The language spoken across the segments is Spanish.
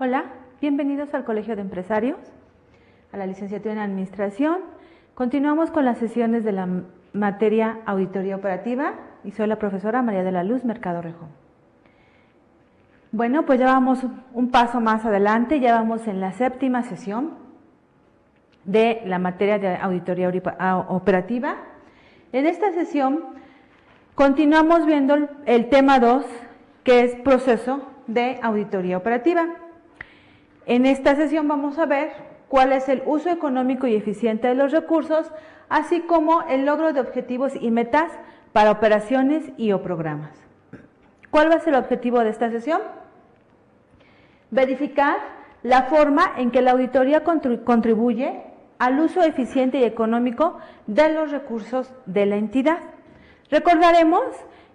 Hola, bienvenidos al Colegio de Empresarios, a la licenciatura en Administración. Continuamos con las sesiones de la materia Auditoría Operativa y soy la profesora María de la Luz Mercado Rejón. Bueno, pues ya vamos un paso más adelante, ya vamos en la 7ª sesión de la materia de Auditoría Operativa. En esta sesión continuamos viendo el tema 2, que es proceso de auditoría operativa. En esta sesión vamos a ver cuál es el uso económico y eficiente de los recursos, así como el logro de objetivos y metas para operaciones y o programas. ¿Cuál va a ser el objetivo de esta sesión? Verificar la forma en que la auditoría contribuye al uso eficiente y económico de los recursos de la entidad. Recordaremos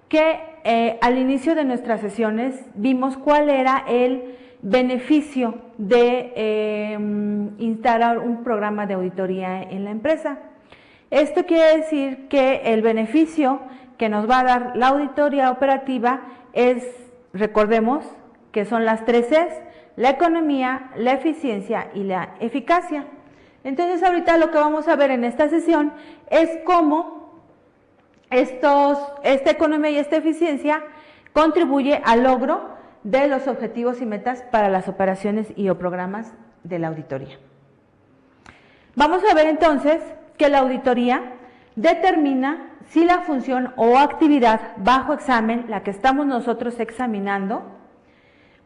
que al inicio de nuestras sesiones vimos cuál era el beneficio de instalar un programa de auditoría en la empresa. Esto quiere decir que el beneficio que nos va a dar la auditoría operativa es, recordemos, que son las 3 Cs, la economía, la eficiencia y la eficacia. Entonces ahorita lo que vamos a ver en esta sesión es cómo esta economía y esta eficiencia contribuye al logro de los objetivos y metas para las operaciones y o programas de la auditoría. Vamos a ver entonces que la auditoría determina si la función o actividad bajo examen, la que estamos nosotros examinando,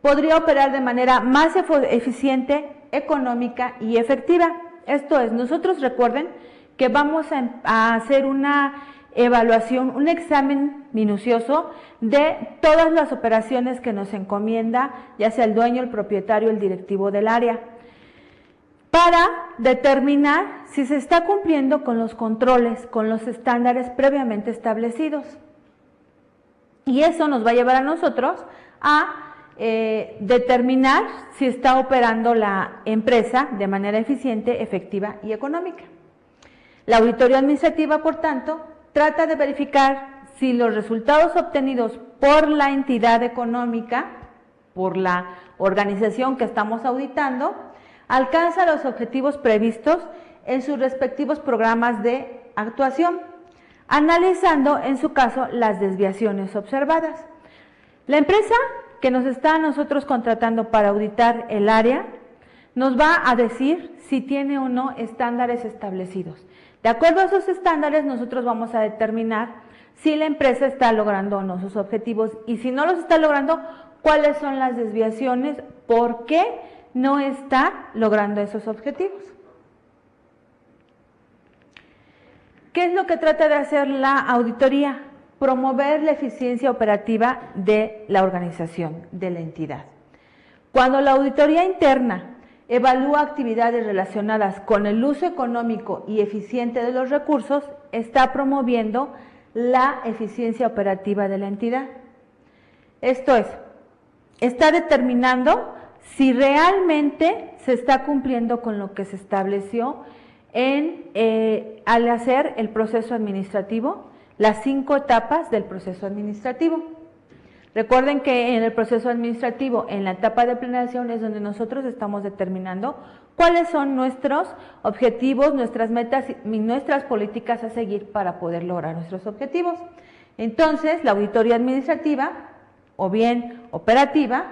podría operar de manera más eficiente, económica y efectiva. Esto es, nosotros recuerden que vamos a hacer una evaluación, un examen minucioso de todas las operaciones que nos encomienda, ya sea el dueño, el propietario, el directivo del área, para determinar si se está cumpliendo con los controles, con los estándares previamente establecidos. Y eso nos va a llevar a nosotros a determinar si está operando la empresa de manera eficiente, efectiva y económica. La auditoría administrativa, por tanto, trata de verificar si los resultados obtenidos por la entidad económica, por la organización que estamos auditando, alcanza los objetivos previstos en sus respectivos programas de actuación, analizando en su caso las desviaciones observadas. La empresa que nos está a nosotros contratando para auditar el área nos va a decir si tiene o no estándares establecidos. De acuerdo a esos estándares, nosotros vamos a determinar si la empresa está logrando o no sus objetivos y si no los está logrando, cuáles son las desviaciones, por qué no está logrando esos objetivos. ¿Qué es lo que trata de hacer la auditoría? Promover la eficiencia operativa de la organización, de la entidad. Cuando la auditoría interna evalúa actividades relacionadas con el uso económico y eficiente de los recursos, está promoviendo la eficiencia operativa de la entidad. Esto es, está determinando si realmente se está cumpliendo con lo que se estableció al hacer el proceso administrativo, las 5 etapas del proceso administrativo. Recuerden que en el proceso administrativo, en la etapa de planeación, es donde nosotros estamos determinando cuáles son nuestros objetivos, nuestras metas y nuestras políticas a seguir para poder lograr nuestros objetivos. Entonces, la auditoría administrativa, o bien operativa,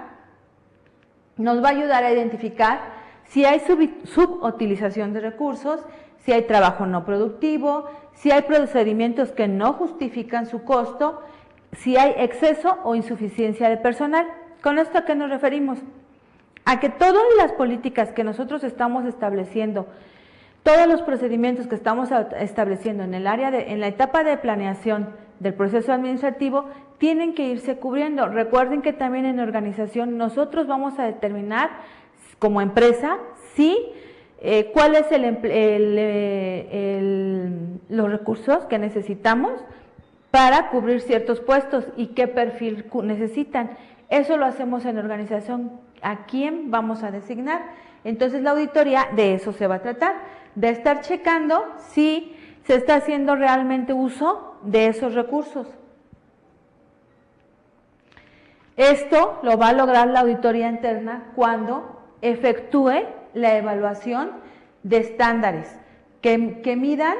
nos va a ayudar a identificar si hay subutilización de recursos, si hay trabajo no productivo, si hay procedimientos que no justifican su costo, si hay exceso o insuficiencia de personal. ¿Con esto a qué nos referimos? A que todas las políticas que nosotros estamos estableciendo, todos los procedimientos que estamos estableciendo en la etapa de planeación del proceso administrativo tienen que irse cubriendo. Recuerden que también en organización nosotros vamos a determinar como empresa cuál es los recursos que necesitamos para cubrir ciertos puestos y qué perfil necesitan. Eso lo hacemos en organización, a quién vamos a designar. Entonces la auditoría de eso se va a tratar, de estar checando si se está haciendo realmente uso de esos recursos. Esto lo va a lograr la auditoría interna cuando efectúe la evaluación de estándares que midan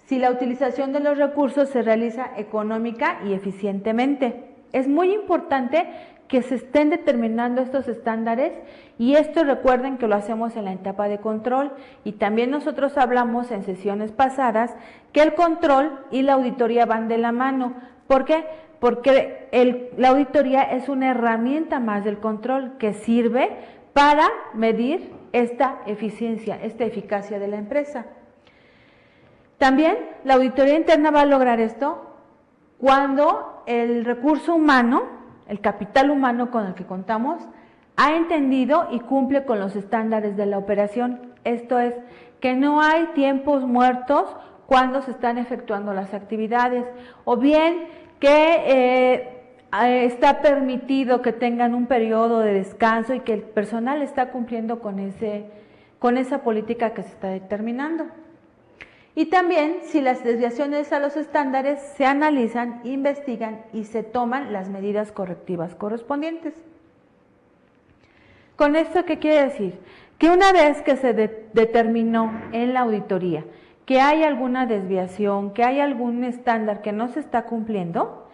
si la utilización de los recursos se realiza económica y eficientemente. Es muy importante que se estén determinando estos estándares y esto recuerden que lo hacemos en la etapa de control y también nosotros hablamos en sesiones pasadas que el control y la auditoría van de la mano. ¿Por qué? Porque la auditoría es una herramienta más del control que sirve para medir esta eficiencia, esta eficacia de la empresa. También la auditoría interna va a lograr esto cuando el recurso humano, el capital humano con el que contamos, ha entendido y cumple con los estándares de la operación. Esto es, que no hay tiempos muertos cuando se están efectuando las actividades, o bien que está permitido que tengan un periodo de descanso y que el personal está cumpliendo con esa política que se está determinando. Y también si las desviaciones a los estándares se analizan, investigan y se toman las medidas correctivas correspondientes. ¿Con esto qué quiere decir? Que una vez que se determinó en la auditoría que hay alguna desviación, que hay algún estándar que no se está cumpliendo,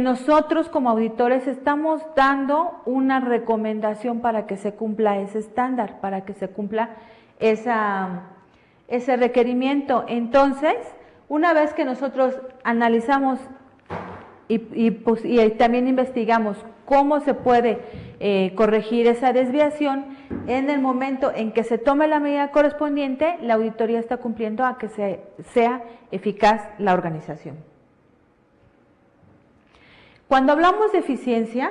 nosotros como auditores estamos dando una recomendación para que se cumpla ese estándar, para que se cumpla ese requerimiento. Entonces, una vez que nosotros analizamos y también investigamos cómo se puede corregir esa desviación, en el momento en que se tome la medida correspondiente, la auditoría está cumpliendo a que sea eficaz la organización. Cuando hablamos de eficiencia,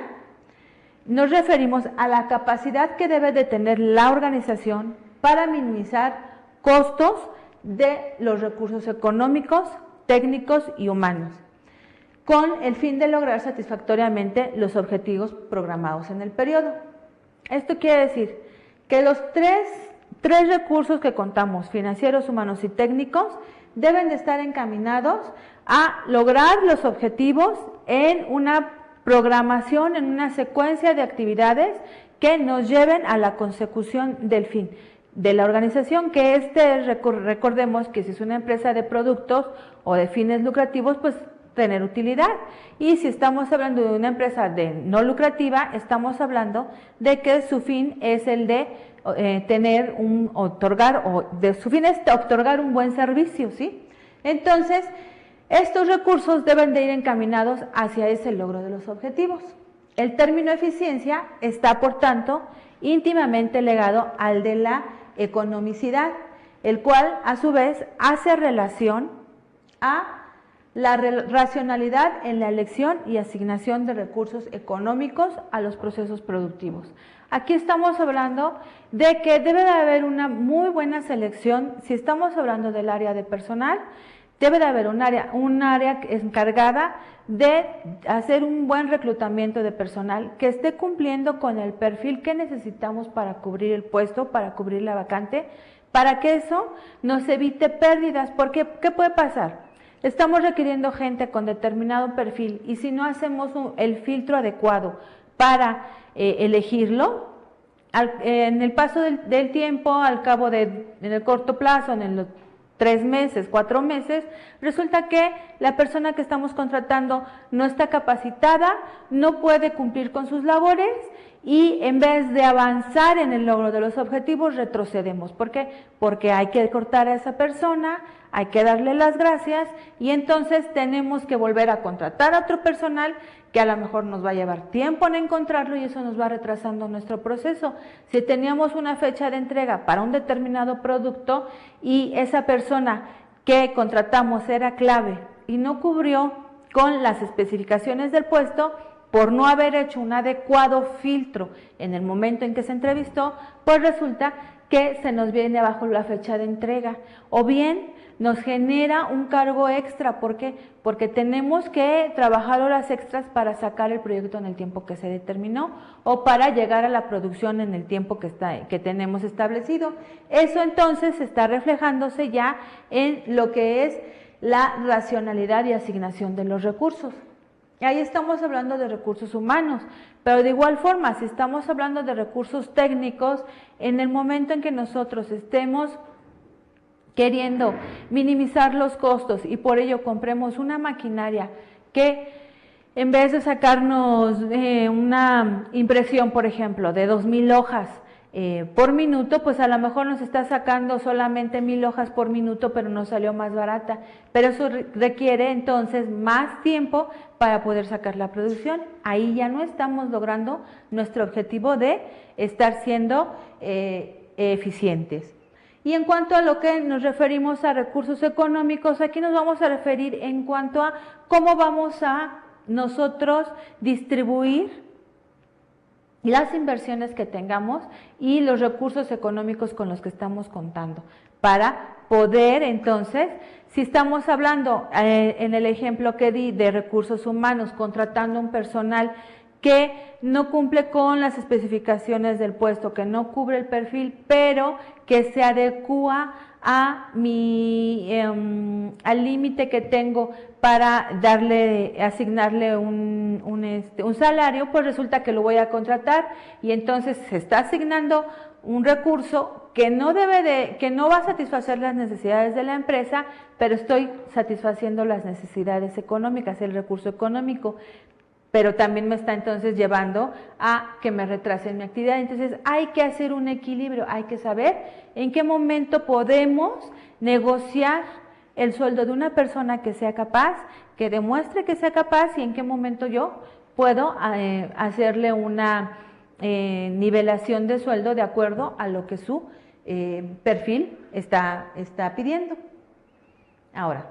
nos referimos a la capacidad que debe de tener la organización para minimizar costos de los recursos económicos, técnicos y humanos, con el fin de lograr satisfactoriamente los objetivos programados en el periodo. Esto quiere decir que los tres recursos que contamos, financieros, humanos y técnicos, deben de estar encaminados a lograr los objetivos en una programación, en una secuencia de actividades que nos lleven a la consecución del fin de la organización, que recordemos que si es una empresa de productos o de fines lucrativos, pues tener utilidad. Y si estamos hablando de una empresa no lucrativa, estamos hablando de que su fin es el de su fin es otorgar un buen servicio, ¿sí? Entonces, estos recursos deben de ir encaminados hacia ese logro de los objetivos. El término eficiencia está, por tanto, íntimamente ligado al de la economicidad, el cual, a su vez, hace relación a la racionalidad en la elección y asignación de recursos económicos a los procesos productivos. Aquí estamos hablando de que debe de haber una muy buena selección. Si estamos hablando del área de personal, debe de haber un área encargada de hacer un buen reclutamiento de personal que esté cumpliendo con el perfil que necesitamos para cubrir el puesto, para cubrir la vacante, para que eso nos evite pérdidas. Porque, ¿qué puede pasar? Estamos requiriendo gente con determinado perfil y si no hacemos el filtro adecuado para elegirlo, en el paso del tiempo, al cabo en el corto plazo, en los 3 meses, 4 meses, resulta que la persona que estamos contratando no está capacitada, no puede cumplir con sus labores y en vez de avanzar en el logro de los objetivos, retrocedemos. ¿Por qué? Porque hay que cortar a esa persona, hay que darle las gracias y entonces tenemos que volver a contratar a otro personal que a lo mejor nos va a llevar tiempo en encontrarlo y eso nos va retrasando nuestro proceso. Si teníamos una fecha de entrega para un determinado producto y esa persona que contratamos era clave y no cubrió con las especificaciones del puesto, por no haber hecho un adecuado filtro en el momento en que se entrevistó, pues resulta que se nos viene abajo la fecha de entrega o bien nos genera un cargo extra. ¿Por qué? Porque tenemos que trabajar horas extras para sacar el proyecto en el tiempo que se determinó o para llegar a la producción en el tiempo que tenemos establecido. Eso entonces está reflejándose ya en lo que es la racionalidad y asignación de los recursos. Ahí estamos hablando de recursos humanos, pero de igual forma, si estamos hablando de recursos técnicos, en el momento en que nosotros estemos queriendo minimizar los costos y por ello compremos una maquinaria que en vez de sacarnos una impresión, por ejemplo, de 2000 hojas por minuto, pues a lo mejor nos está sacando solamente 1000 hojas por minuto, pero nos salió más barata. Pero eso requiere entonces más tiempo para poder sacar la producción. Ahí ya no estamos logrando nuestro objetivo de estar siendo eficientes. Y en cuanto a lo que nos referimos a recursos económicos, aquí nos vamos a referir en cuanto a cómo vamos a nosotros distribuir las inversiones que tengamos y los recursos económicos con los que estamos contando para poder entonces, si estamos hablando en el ejemplo que di de recursos humanos, contratando un personal que no cumple con las especificaciones del puesto, que no cubre el perfil, pero que se adecúa a al límite que tengo para asignarle un salario, pues resulta que lo voy a contratar y entonces se está asignando un recurso que no va a satisfacer las necesidades de la empresa, pero estoy satisfaciendo las necesidades económicas, el recurso económico, pero también me está entonces llevando a que me retrase en mi actividad. Entonces hay que hacer un equilibrio, hay que saber en qué momento podemos negociar el sueldo de una persona que sea capaz, que demuestre que sea capaz, y en qué momento yo puedo hacerle una nivelación de sueldo de acuerdo a lo que su perfil está pidiendo. Ahora,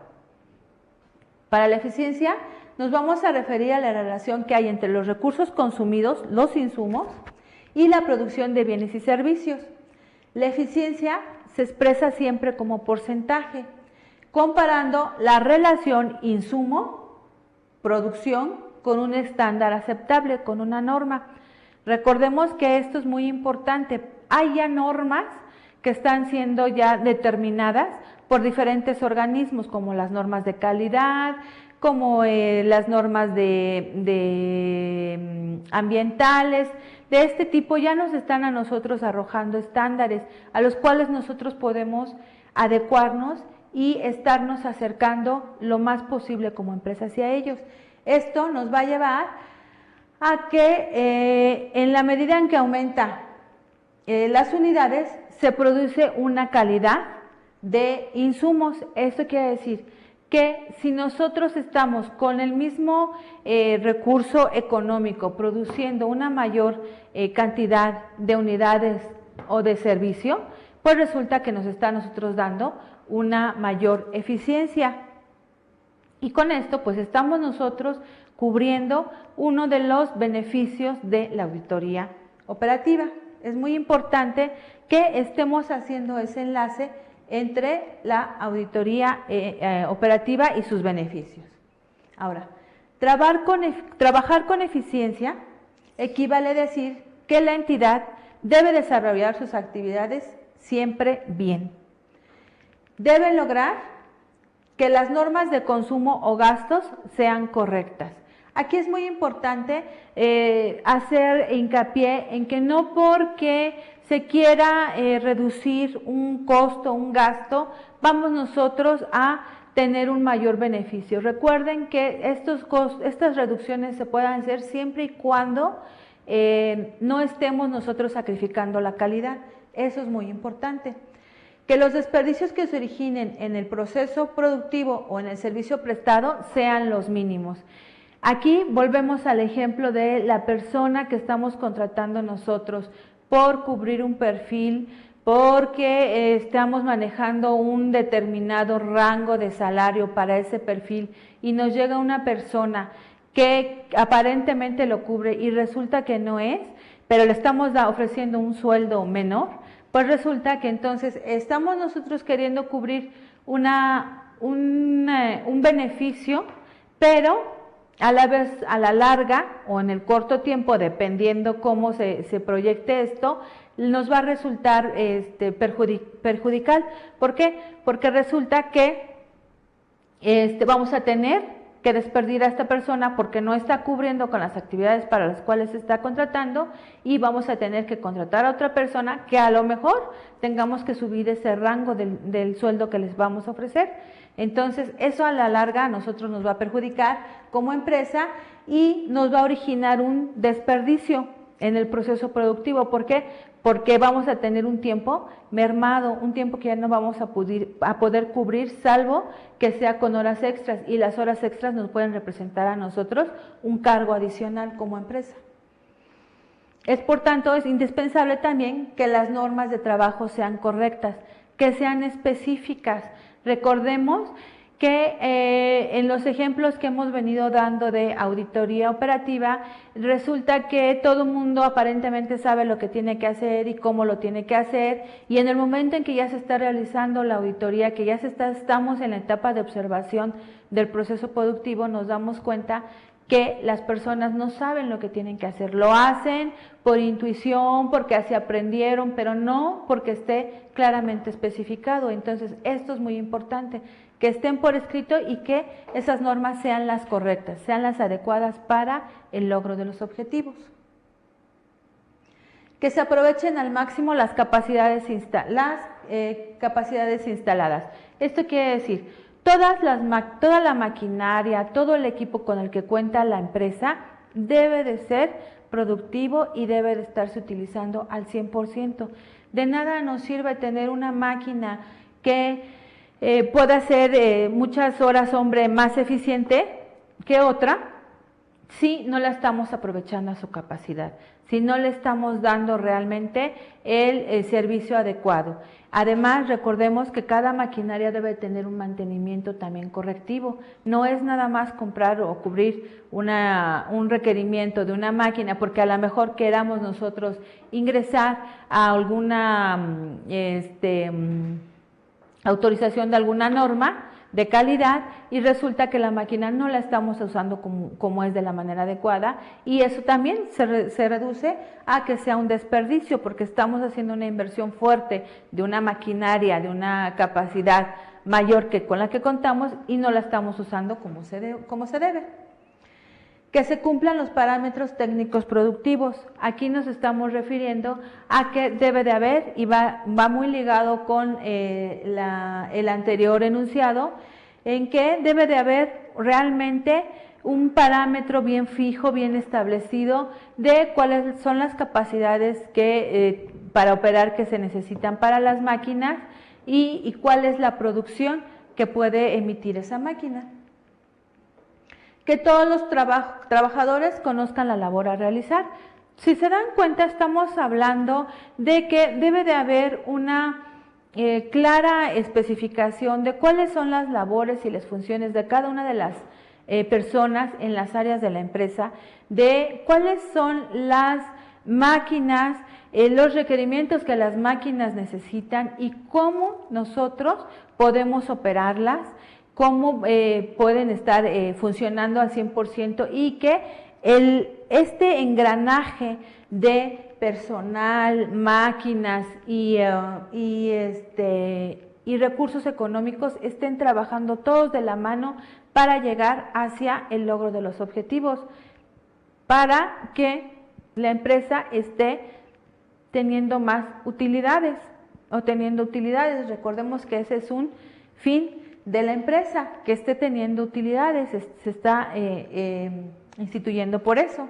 para la eficiencia nos vamos a referir a la relación que hay entre los recursos consumidos, los insumos, y la producción de bienes y servicios. La eficiencia se expresa siempre como porcentaje, comparando la relación insumo-producción con un estándar aceptable, con una norma. Recordemos que esto es muy importante. Hay ya normas que están siendo ya determinadas por diferentes organismos, como las normas de calidad, como las normas ambientales. De este tipo ya nos están a nosotros arrojando estándares a los cuales nosotros podemos adecuarnos y estarnos acercando lo más posible como empresa hacia ellos. Esto nos va a llevar a que en la medida en que aumenta las unidades, se produce una calidad de insumos. Esto quiere decir que si nosotros estamos con el mismo recurso económico produciendo una mayor cantidad de unidades o de servicio, pues resulta que nos está nosotros dando una mayor eficiencia. Y con esto pues estamos nosotros cubriendo uno de los beneficios de la auditoría operativa. Es muy importante que estemos haciendo ese enlace entre la auditoría operativa y sus beneficios. Ahora, trabajar con eficiencia equivale a decir que la entidad debe desarrollar sus actividades siempre bien. Debe lograr que las normas de consumo o gastos sean correctas. Aquí es muy importante hacer hincapié en que no porque se quiera reducir un costo, un gasto, vamos nosotros a tener un mayor beneficio. Recuerden que estas reducciones se pueden hacer siempre y cuando no estemos nosotros sacrificando la calidad. Eso es muy importante. Que los desperdicios que se originen en el proceso productivo o en el servicio prestado sean los mínimos. Aquí volvemos al ejemplo de la persona que estamos contratando nosotros por cubrir un perfil, porque estamos manejando un determinado rango de salario para ese perfil y nos llega una persona que aparentemente lo cubre y resulta que no es, pero le estamos ofreciendo un sueldo menor, pues resulta que entonces estamos nosotros queriendo cubrir un beneficio, pero a la vez, a la larga o en el corto tiempo, dependiendo cómo se proyecte esto, nos va a resultar perjudicial. ¿Por qué? Porque resulta que vamos a tener que despedir a esta persona porque no está cubriendo con las actividades para las cuales se está contratando y vamos a tener que contratar a otra persona que a lo mejor tengamos que subir ese rango del sueldo que les vamos a ofrecer. Entonces, eso a la larga a nosotros nos va a perjudicar como empresa y nos va a originar un desperdicio en el proceso productivo. ¿Por qué? Porque vamos a tener un tiempo mermado, un tiempo que ya no vamos a poder cubrir, salvo que sea con horas extras, y las horas extras nos pueden representar a nosotros un cargo adicional como empresa. Por tanto, es indispensable también que las normas de trabajo sean correctas, que sean específicas. Recordemos que en los ejemplos que hemos venido dando de auditoría operativa, resulta que todo el mundo aparentemente sabe lo que tiene que hacer y cómo lo tiene que hacer, y en el momento en que ya se está realizando la auditoría, que ya estamos en la etapa de observación del proceso productivo, nos damos cuenta que las personas no saben lo que tienen que hacer, lo hacen por intuición, porque así aprendieron, pero no porque esté claramente especificado. Entonces, esto es muy importante, que estén por escrito y que esas normas sean las correctas, sean las adecuadas para el logro de los objetivos. Que se aprovechen al máximo las capacidades instaladas. Esto quiere decir, toda la maquinaria, todo el equipo con el que cuenta la empresa debe de ser productivo y debe de estarse utilizando al 100%. De nada nos sirve tener una máquina que pueda ser muchas horas, más eficiente que otra, si no la estamos aprovechando a su capacidad, si no le estamos dando realmente el servicio adecuado. Además, recordemos que cada maquinaria debe tener un mantenimiento también correctivo. No es nada más comprar o cubrir un requerimiento de una máquina porque a lo mejor queramos nosotros ingresar a alguna autorización de alguna norma de calidad y resulta que la máquina no la estamos usando como es de la manera adecuada, y eso también se reduce a que sea un desperdicio porque estamos haciendo una inversión fuerte de una maquinaria, de una capacidad mayor que con la que contamos y no la estamos usando como se debe. Que se cumplan los parámetros técnicos productivos. Aquí nos estamos refiriendo a que debe de haber, y va muy ligado con el anterior enunciado, en que debe de haber realmente un parámetro bien fijo, bien establecido de cuáles son las capacidades para operar que se necesitan para las máquinas y cuál es la producción que puede emitir esa máquina. Que todos los trabajadores conozcan la labor a realizar. Si se dan cuenta, estamos hablando de que debe de haber una clara especificación de cuáles son las labores y las funciones de cada una de las personas en las áreas de la empresa, de cuáles son las máquinas, los requerimientos que las máquinas necesitan y cómo nosotros podemos operarlas, cómo pueden estar funcionando al 100% y que este engranaje de personal, máquinas y recursos económicos estén trabajando todos de la mano para llegar hacia el logro de los objetivos, para que la empresa esté teniendo más utilidades o teniendo utilidades. Recordemos que ese es un fin de la empresa, que esté teniendo utilidades, se está instituyendo por eso.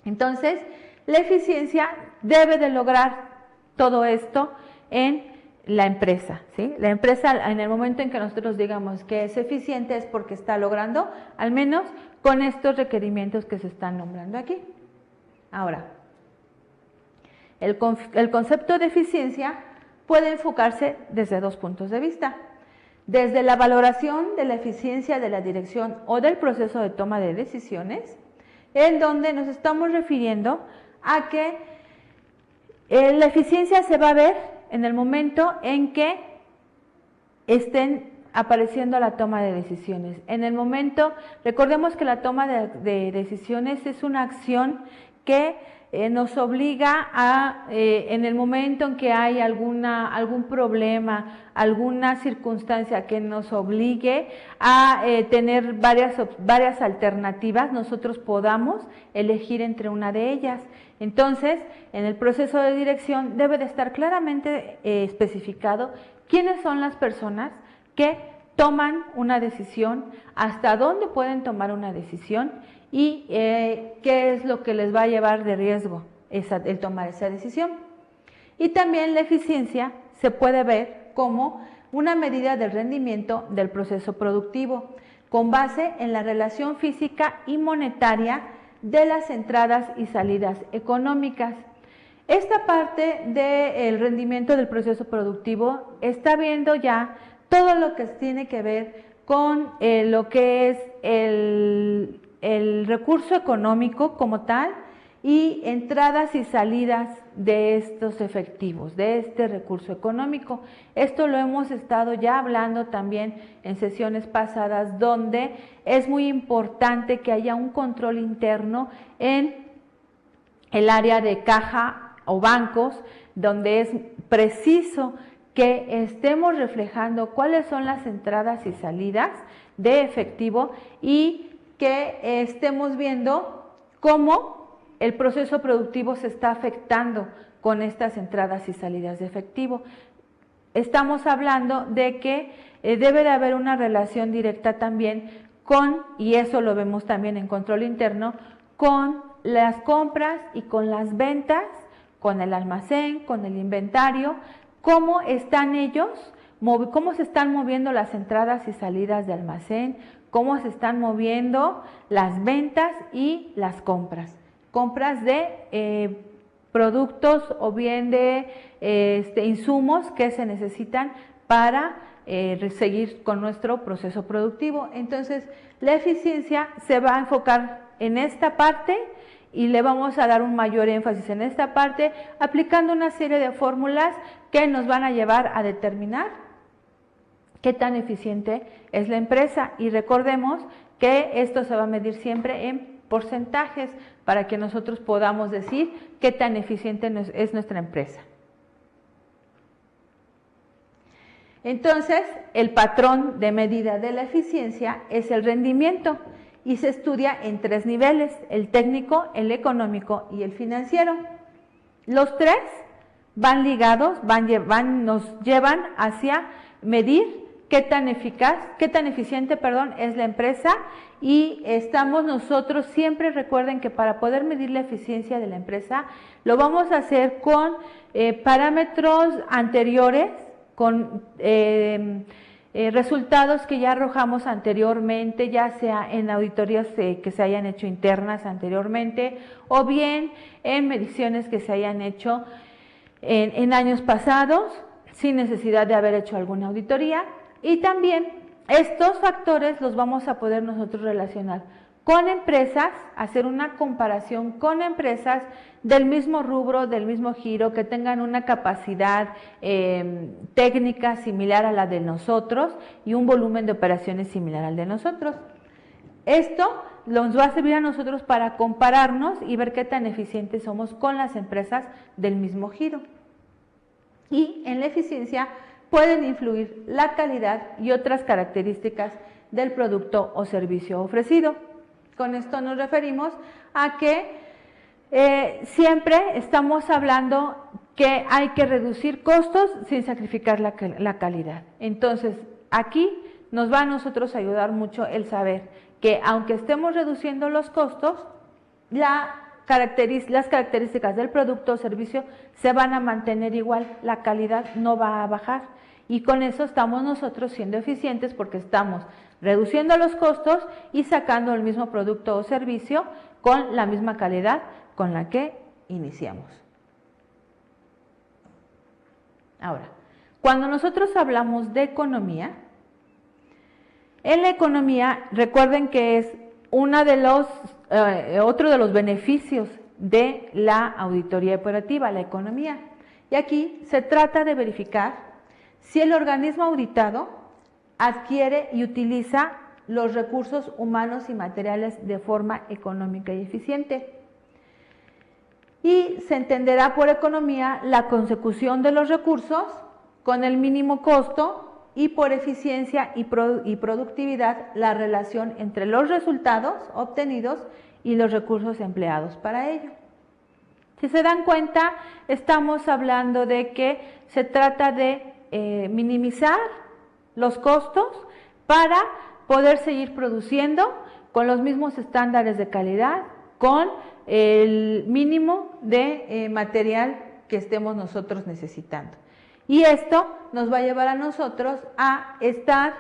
Entonces, la eficiencia debe de lograr todo esto en la empresa, ¿sí? La empresa, en el momento en que nosotros digamos que es eficiente, es porque está logrando, al menos con estos requerimientos que se están nombrando aquí. Ahora, el concepto de eficiencia puede enfocarse desde dos puntos de vista. Desde la valoración de la eficiencia de la dirección o del proceso de toma de decisiones, en donde nos estamos refiriendo a que la eficiencia se va a ver en el momento en que estén apareciendo la toma de decisiones. En el momento, recordemos que la toma de decisiones es una acción que nos obliga a, en el momento en que hay algún problema, alguna circunstancia que nos obligue a tener varias alternativas, nosotros podamos elegir entre una de ellas. Entonces, en el proceso de dirección debe de estar claramente especificado quiénes son las personas que toman una decisión, hasta dónde pueden tomar una decisión y qué es lo que les va a llevar de riesgo el tomar esa decisión. Y también la eficiencia se puede ver como una medida del rendimiento del proceso productivo, con base en la relación física y monetaria de las entradas y salidas económicas. Esta parte del rendimiento del proceso productivo está viendo ya todo lo que tiene que ver con lo que es el recurso económico como tal y entradas y salidas de estos efectivos, de este recurso económico. Esto lo hemos estado ya hablando también en sesiones pasadas, donde es muy importante que haya un control interno en el área de caja o bancos, donde es preciso que estemos reflejando cuáles son las entradas y salidas de efectivo y que estemos viendo cómo el proceso productivo se está afectando con estas entradas y salidas de efectivo. Estamos hablando de que debe de haber una relación directa también con, y eso lo vemos también en control interno, con las compras y con las ventas, con el almacén, con el inventario, cómo están ellos, cómo se están moviendo las entradas y salidas de almacén, cómo se están moviendo las ventas y las compras de productos o bien de insumos que se necesitan para seguir con nuestro proceso productivo. Entonces, la eficiencia se va a enfocar en esta parte y le vamos a dar un mayor énfasis en esta parte, aplicando una serie de fórmulas que nos van a llevar a determinar qué tan eficiente es la empresa. Y recordemos que esto se va a medir siempre en porcentajes para que nosotros podamos decir qué tan eficiente es nuestra empresa. Entonces, el patrón de medida de la eficiencia es el rendimiento y se estudia en 3 niveles: el técnico, el económico y el financiero. Los 3 van ligados, nos llevan hacia medir qué tan eficiente es la empresa, y estamos nosotros siempre, recuerden que para poder medir la eficiencia de la empresa, lo vamos a hacer con parámetros anteriores, con resultados que ya arrojamos anteriormente, ya sea en auditorías que se hayan hecho internas anteriormente, o bien en mediciones que se hayan hecho en años pasados, sin necesidad de haber hecho alguna auditoría. Y también estos factores los vamos a poder nosotros relacionar con empresas, hacer una comparación con empresas del mismo rubro, del mismo giro, que tengan una capacidad técnica similar a la de nosotros y un volumen de operaciones similar al de nosotros. Esto nos va a servir a nosotros para compararnos y ver qué tan eficientes somos con las empresas del mismo giro. Y en la eficiencia pueden influir la calidad y otras características del producto o servicio ofrecido. Con esto nos referimos a que siempre estamos hablando que hay que reducir costos sin sacrificar la calidad. Entonces, aquí nos va a nosotros ayudar mucho el saber que aunque estemos reduciendo los costos, las características del producto o servicio se van a mantener igual, la calidad no va a bajar. Y con eso estamos nosotros siendo eficientes, porque estamos reduciendo los costos y sacando el mismo producto o servicio con la misma calidad con la que iniciamos. Ahora, cuando nosotros hablamos de economía, en la economía, recuerden que es otro de los beneficios de la auditoría operativa, la economía. Y aquí se trata de verificar si el organismo auditado adquiere y utiliza los recursos humanos y materiales de forma económica y eficiente. y se entenderá por economía la consecución de los recursos con el mínimo costo y por eficiencia y productividad la relación entre los resultados obtenidos y los recursos empleados para ello. Si se dan cuenta, estamos hablando de que se trata de minimizar los costos para poder seguir produciendo con los mismos estándares de calidad, con el mínimo de material que estemos nosotros necesitando. Y esto nos va a llevar a nosotros a estar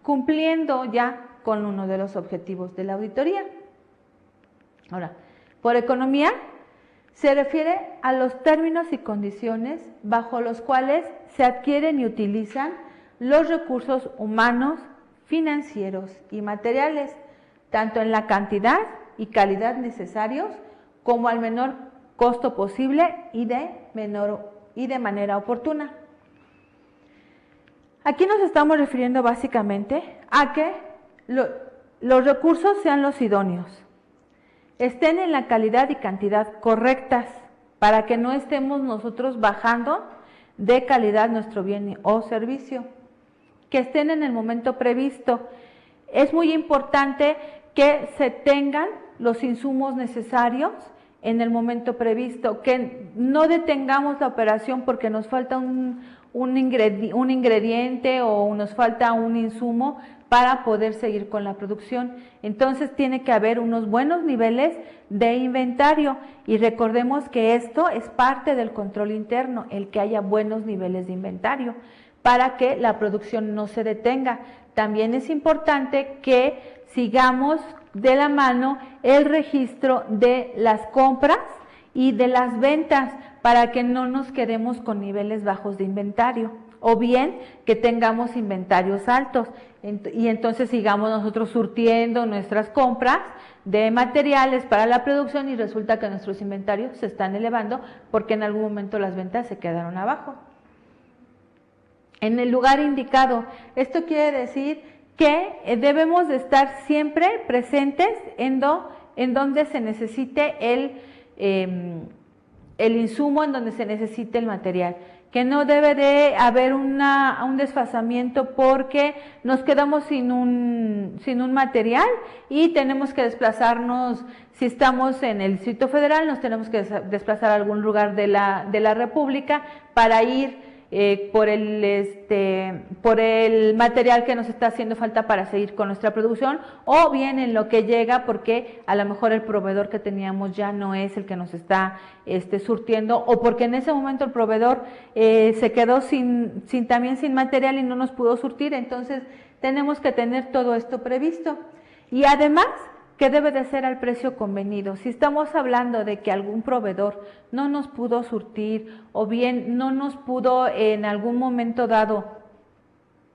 cumpliendo ya con uno de los objetivos de la auditoría. Ahora, por economía se refiere a los términos y condiciones bajo los cuales se adquieren y utilizan los recursos humanos, financieros y materiales, tanto en la cantidad y calidad necesarios como al menor costo posible y de manera oportuna. Aquí nos estamos refiriendo básicamente a que los recursos sean los idóneos, estén en la calidad y cantidad correctas, para que no estemos nosotros bajando de calidad nuestro bien o servicio, que estén en el momento previsto. Es muy importante que se tengan los insumos necesarios en el momento previsto, que no detengamos la operación porque nos falta un ingrediente o nos falta un insumo para poder seguir con la producción. Entonces tiene que haber unos buenos niveles de inventario y recordemos que esto es parte del control interno, el que haya buenos niveles de inventario para que la producción no se detenga. También es importante que sigamos de la mano el registro de las compras y de las ventas para que no nos quedemos con niveles bajos de inventario o bien que tengamos inventarios altos y entonces sigamos nosotros surtiendo nuestras compras de materiales para la producción y resulta que nuestros inventarios se están elevando porque en algún momento las ventas se quedaron abajo. En el lugar indicado, esto quiere decir que debemos de estar siempre presentes en donde se necesite el insumo, en donde se necesite el material, que no debe de haber un desfasamiento porque nos quedamos sin un material y tenemos que desplazarnos, si estamos en el Distrito Federal, nos tenemos que desplazar a algún lugar de la República para ir por el material que nos está haciendo falta para seguir con nuestra producción, o bien en lo que llega porque a lo mejor el proveedor que teníamos ya no es el que nos está surtiendo, o porque en ese momento el proveedor se quedó también sin material y no nos pudo surtir. Entonces tenemos que tener todo esto previsto y además que debe de ser al precio convenido. Si estamos hablando de que algún proveedor no nos pudo surtir o bien no nos pudo en algún momento dado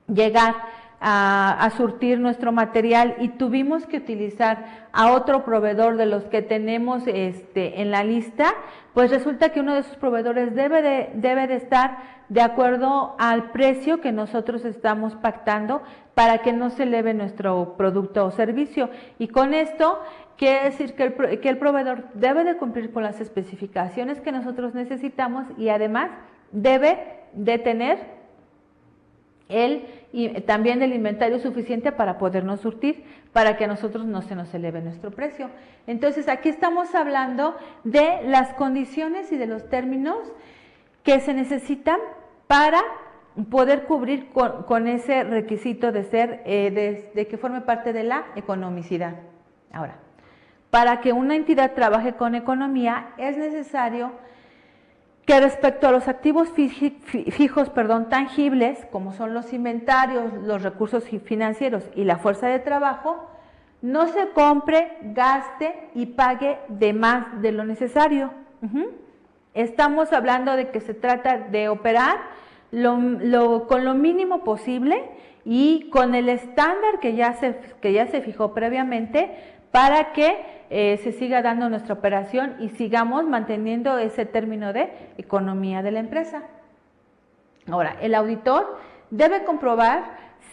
llegar a surtir nuestro material y tuvimos que utilizar a otro proveedor de los que tenemos en la lista, pues resulta que uno de esos proveedores debe de estar de acuerdo al precio que nosotros estamos pactando para que no se eleve nuestro producto o servicio. Y con esto quiere decir que el proveedor debe de cumplir con las especificaciones que nosotros necesitamos y además debe de tener también el inventario suficiente para podernos surtir, para que a nosotros no se nos eleve nuestro precio. Entonces aquí estamos hablando de las condiciones y de los términos que se necesitan para poder cubrir con ese requisito de ser, de que forme parte de la economicidad. Ahora, para que una entidad trabaje con economía es necesario que respecto a los activos fijos, tangibles, como son los inventarios, los recursos financieros y la fuerza de trabajo, no se compre, gaste y pague de más de lo necesario. Estamos hablando de que se trata de operar con lo mínimo posible y con el estándar que ya se fijó previamente para que se siga dando nuestra operación y sigamos manteniendo ese término de economía de la empresa. Ahora, el auditor debe comprobar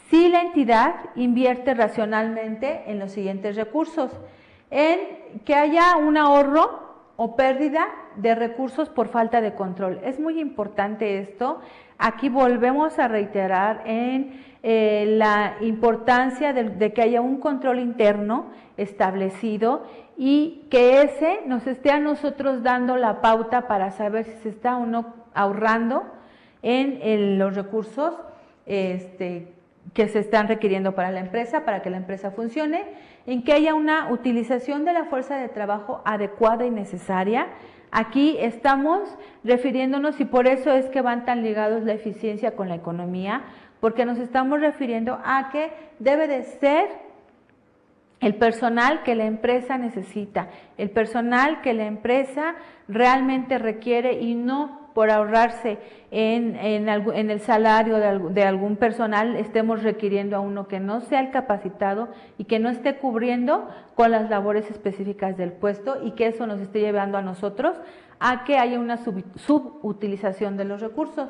si la entidad invierte racionalmente en los siguientes recursos, en que haya un ahorro o pérdida de recursos por falta de control. Es muy importante esto. Aquí volvemos a reiterar en la importancia de que haya un control interno establecido y que ese nos esté a nosotros dando la pauta para saber si se está o no ahorrando en los recursos que se están requiriendo para la empresa, para que la empresa funcione, en que haya una utilización de la fuerza de trabajo adecuada y necesaria. Aquí estamos refiriéndonos, y por eso es que van tan ligados la eficiencia con la economía, porque nos estamos refiriendo a que debe de ser el personal que la empresa necesita, el personal que la empresa realmente requiere, y no por ahorrarse en el salario de algún personal estemos requiriendo a uno que no sea el capacitado y que no esté cubriendo con las labores específicas del puesto, y que eso nos esté llevando a nosotros a que haya una subutilización de los recursos.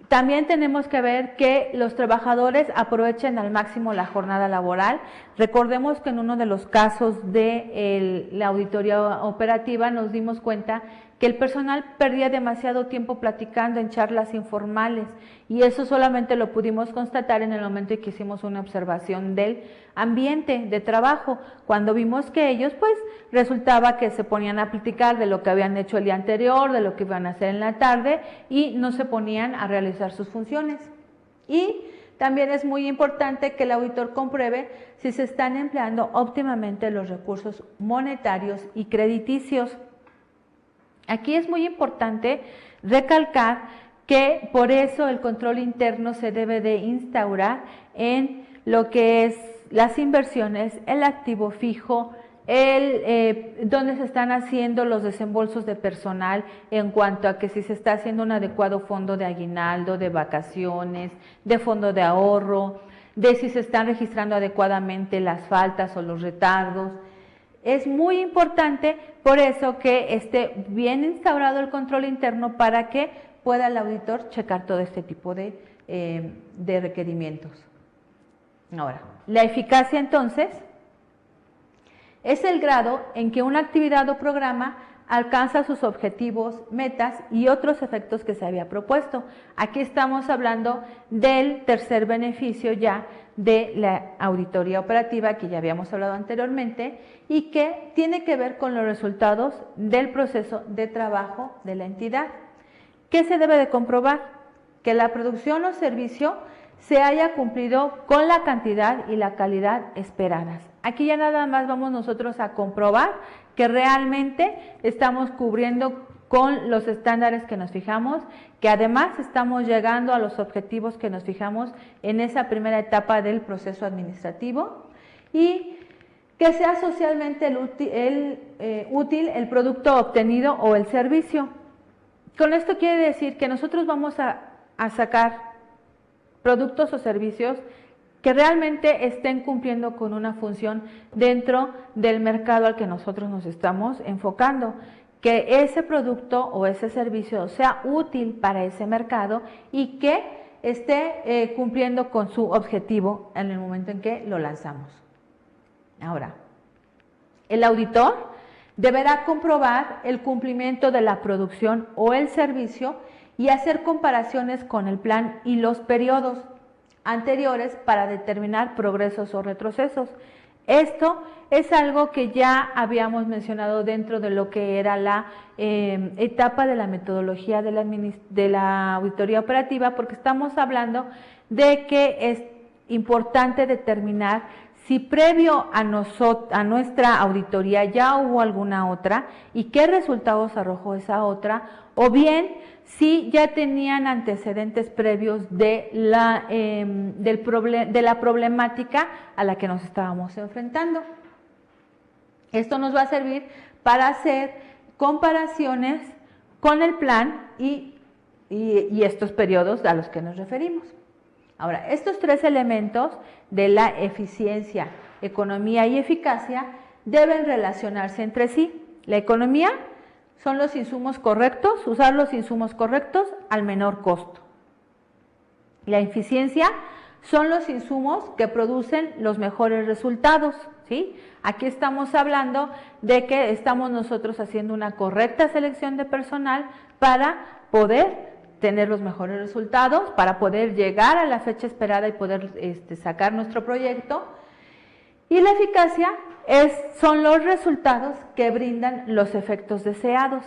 También tenemos que ver que los trabajadores aprovechen al máximo la jornada laboral. Recordemos que en uno de los casos de la auditoría operativa nos dimos cuenta que el personal perdía demasiado tiempo platicando en charlas informales, y eso solamente lo pudimos constatar en el momento en que hicimos una observación del ambiente de trabajo, cuando vimos que ellos pues resultaba que se ponían a platicar de lo que habían hecho el día anterior, de lo que iban a hacer en la tarde, y no se ponían a realizar sus funciones. Y también es muy importante que el auditor compruebe si se están empleando óptimamente los recursos monetarios y crediticios. Aquí es muy importante recalcar que por eso el control interno se debe de instaurar en lo que es las inversiones, el activo fijo, donde se están haciendo los desembolsos de personal, en cuanto a que si se está haciendo un adecuado fondo de aguinaldo, de vacaciones, de fondo de ahorro, de si se están registrando adecuadamente las faltas o los retardos. Es muy importante por eso que esté bien instaurado el control interno para que pueda el auditor checar todo este tipo de requerimientos. Ahora, la eficacia entonces es el grado en que una actividad o programa alcanza sus objetivos, metas y otros efectos que se había propuesto. Aquí estamos hablando del tercer beneficio ya de la auditoría operativa, que ya habíamos hablado anteriormente, y que tiene que ver con los resultados del proceso de trabajo de la entidad. ¿Qué se debe de comprobar? Que la producción o servicio se haya cumplido con la cantidad y la calidad esperadas. Aquí ya nada más vamos nosotros a comprobar que realmente estamos cubriendo con los estándares que nos fijamos, que además estamos llegando a los objetivos que nos fijamos en esa primera etapa del proceso administrativo, y que sea socialmente útil el producto obtenido o el servicio. Con esto quiere decir que nosotros vamos a sacar productos o servicios que realmente estén cumpliendo con una función dentro del mercado al que nosotros nos estamos enfocando, que ese producto o ese servicio sea útil para ese mercado y que esté cumpliendo con su objetivo en el momento en que lo lanzamos. Ahora, el auditor deberá comprobar el cumplimiento de la producción o el servicio y hacer comparaciones con el plan y los periodos anteriores para determinar progresos o retrocesos. Esto es algo que ya habíamos mencionado dentro de lo que era la etapa de la metodología de la auditoría operativa, porque estamos hablando de que es importante determinar si previo a nuestra auditoría ya hubo alguna otra y qué resultados arrojó esa otra, o bien si ya tenían antecedentes previos de la problemática a la que nos estábamos enfrentando. Esto nos va a servir para hacer comparaciones con el plan y estos periodos a los que nos referimos. Ahora, estos tres elementos de la eficiencia, economía y eficacia deben relacionarse entre sí. La economía son los insumos correctos, usar los insumos correctos al menor costo. La eficiencia son los insumos que producen los mejores resultados, ¿sí? Aquí estamos hablando de que estamos nosotros haciendo una correcta selección de personal para poder tener los mejores resultados, para poder llegar a la fecha esperada y poder sacar nuestro proyecto. Y la eficacia son los resultados que brindan los efectos deseados.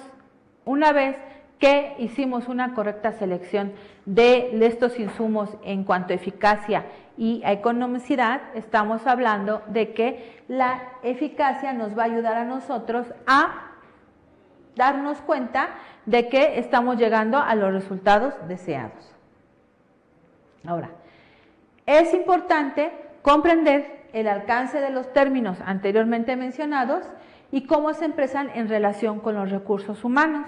Una vez que hicimos una correcta selección de estos insumos en cuanto a eficacia y a economicidad, estamos hablando de que la eficacia nos va a ayudar a nosotros a darnos cuenta de que estamos llegando a los resultados deseados. Ahora, es importante comprender el alcance de los términos anteriormente mencionados y cómo se expresan en relación con los recursos humanos,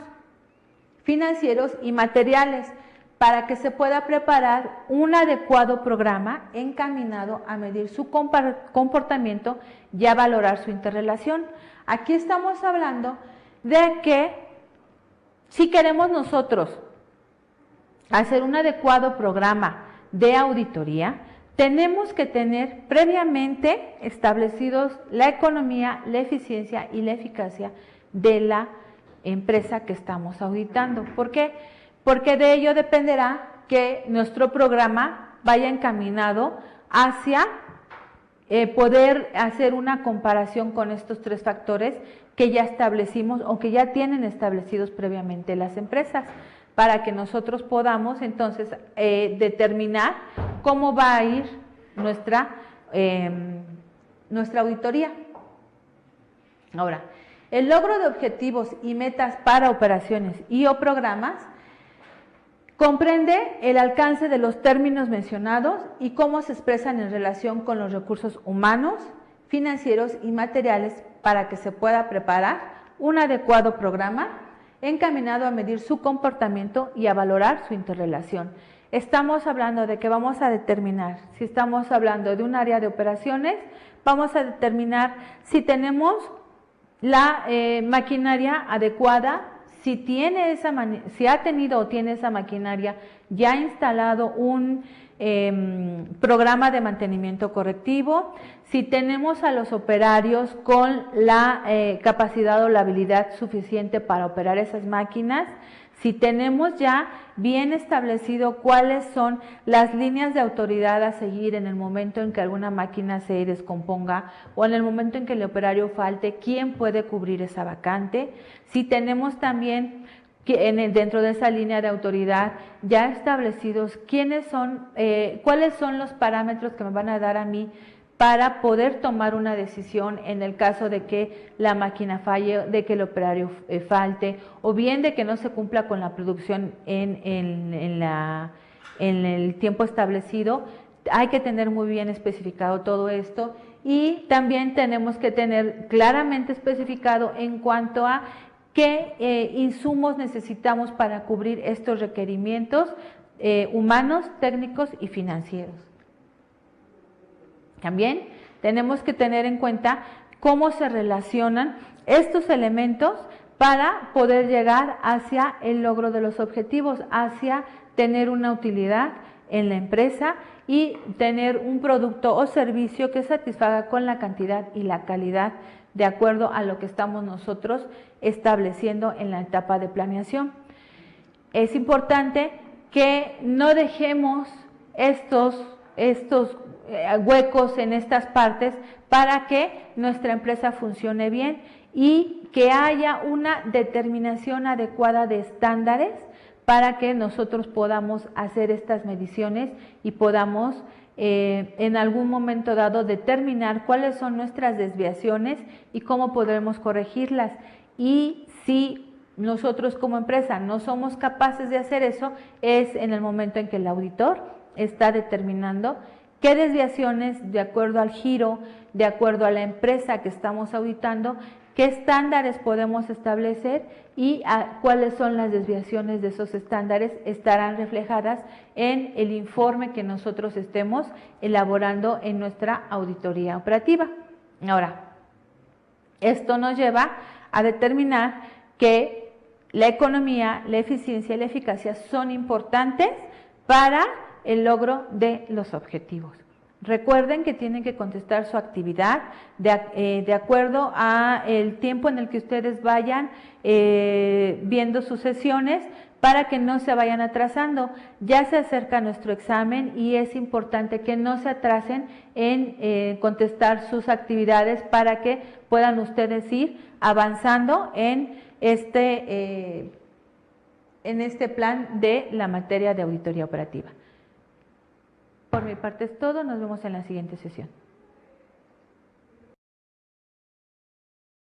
financieros y materiales, para que se pueda preparar un adecuado programa encaminado a medir su comportamiento y a valorar su interrelación. Aquí estamos hablando de que si queremos nosotros hacer un adecuado programa de auditoría, tenemos que tener previamente establecidos la economía, la eficiencia y la eficacia de la empresa que estamos auditando. ¿Por qué? Porque de ello dependerá que nuestro programa vaya encaminado hacia poder hacer una comparación con estos tres factores que ya establecimos o que ya tienen establecidos previamente las empresas, para que nosotros podamos entonces determinar cómo va a ir nuestra auditoría. Ahora, el logro de objetivos y metas para operaciones y o programas comprende el alcance de los términos mencionados y cómo se expresan en relación con los recursos humanos, financieros y materiales para que se pueda preparar un adecuado programa encaminado a medir su comportamiento y a valorar su interrelación. Estamos hablando de que vamos a determinar, si estamos hablando de un área de operaciones, vamos a determinar si tenemos la maquinaria adecuada, si ha tenido o tiene esa maquinaria ya instalado un programa de mantenimiento correctivo, si tenemos a los operarios con la capacidad o la habilidad suficiente para operar esas máquinas, si tenemos ya bien establecido cuáles son las líneas de autoridad a seguir en el momento en que alguna máquina se descomponga o en el momento en que el operario falte, quién puede cubrir esa vacante, si tenemos también dentro de esa línea de autoridad ya establecidos cuáles son los parámetros que me van a dar a mí para poder tomar una decisión en el caso de que la máquina falle, de que el operario falte, o bien de que no se cumpla con la producción en el tiempo establecido. Hay que tener muy bien especificado todo esto y también tenemos que tener claramente especificado en cuanto a qué insumos necesitamos para cubrir estos requerimientos humanos, técnicos y financieros. También tenemos que tener en cuenta cómo se relacionan estos elementos para poder llegar hacia el logro de los objetivos, hacia tener una utilidad en la empresa y tener un producto o servicio que satisfaga con la cantidad y la calidad de acuerdo a lo que estamos nosotros estableciendo en la etapa de planeación. Es importante que no dejemos estos huecos en estas partes para que nuestra empresa funcione bien y que haya una determinación adecuada de estándares para que nosotros podamos hacer estas mediciones y podamos en algún momento dado determinar cuáles son nuestras desviaciones y cómo podremos corregirlas. Y si nosotros como empresa no somos capaces de hacer eso, es en el momento en que el auditor está determinando qué desviaciones, de acuerdo al giro, de acuerdo a la empresa que estamos auditando, qué estándares podemos establecer y cuáles son las desviaciones de esos estándares estarán reflejadas en el informe que nosotros estemos elaborando en nuestra auditoría operativa. Ahora, esto nos lleva a determinar que la economía, la eficiencia y la eficacia son importantes para el logro de los objetivos. Recuerden que tienen que contestar su actividad de acuerdo a el tiempo en el que ustedes vayan viendo sus sesiones para que no se vayan atrasando. Ya se acerca nuestro examen y es importante que no se atrasen en contestar sus actividades para que puedan ustedes ir avanzando en este plan de la materia de auditoría operativa. Por mi parte es todo, nos vemos en la siguiente sesión.